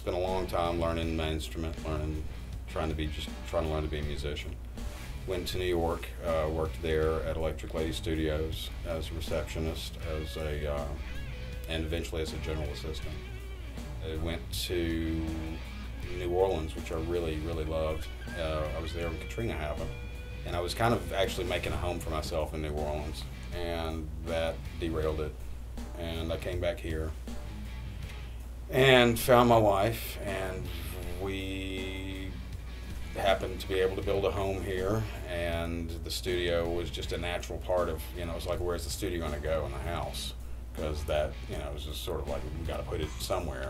spent a long time learning my instrument, trying to learn to be a musician. Went to New York, worked there at Electric Lady Studios as a receptionist, and eventually as a general assistant. I went to New Orleans, which I really, really loved. I was there when Katrina happened, and I was kind of actually making a home for myself in New Orleans, and that derailed it. And I came back here and found my wife, and we happened to be able to build a home here, and the studio was just a natural part of, it was like, where's the studio going to go in the house? Because that, it was just sort of like, we got to put it somewhere,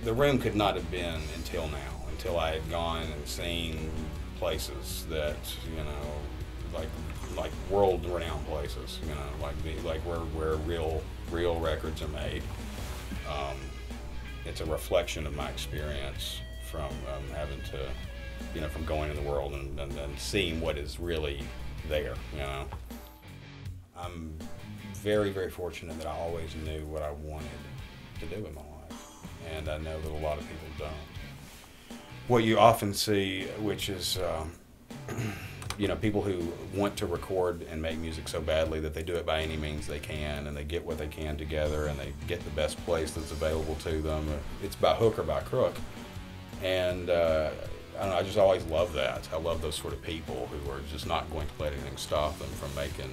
The room could not have been until I had gone and seen places that, like world-renowned places, like where real records are made. It's a reflection of my experience from having to, from going in the world and seeing what is really there, I'm very, very fortunate that I always knew what I wanted to do in my life, and I know that a lot of people don't. What you often see, which is, people who want to record and make music so badly that they do it by any means they can, and they get what they can together, and they get the best place that's available to them. It's by hook or by crook. And I don't know, I just always love that. I love those sort of people who are just not going to let anything stop them from making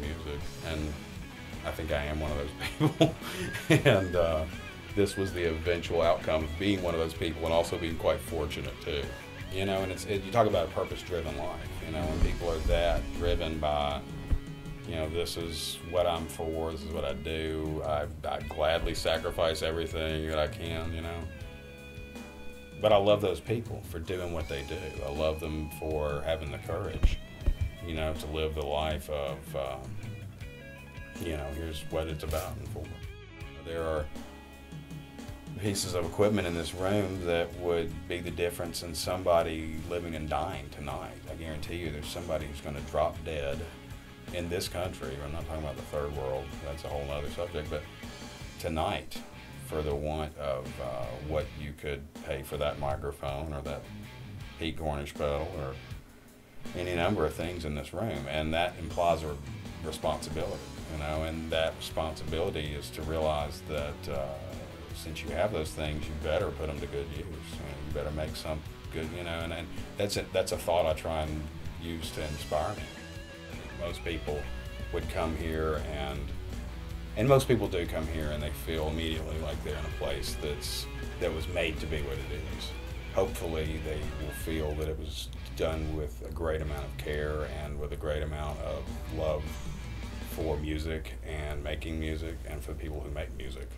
music. And I think I am one of those people. And this was the eventual outcome of being one of those people, and also being quite fortunate too. And you talk about a purpose-driven life, when people are that driven by, this is what I'm for, this is what I do, I gladly sacrifice everything that I can, But I love those people for doing what they do. I love them for having the courage, to live the life of, here's what it's about and for. There are pieces of equipment in this room that would be the difference in somebody living and dying tonight. I guarantee you there's somebody who's going to drop dead in this country. I'm not talking about the third world, that's a whole other subject, but tonight, for the want of what you could pay for that microphone or that Pete Cornish pedal or any number of things in this room. And that implies a responsibility, and that responsibility is to realize that since you have those things, you better put them to good use. You better make some good, and that's a thought I try and use to inspire me. Most people would come here, and most people do come here, and they feel immediately like they're in a place that was made to be what it is. Hopefully they will feel that it was done with a great amount of care and with a great amount of love for music and making music and for the people who make music.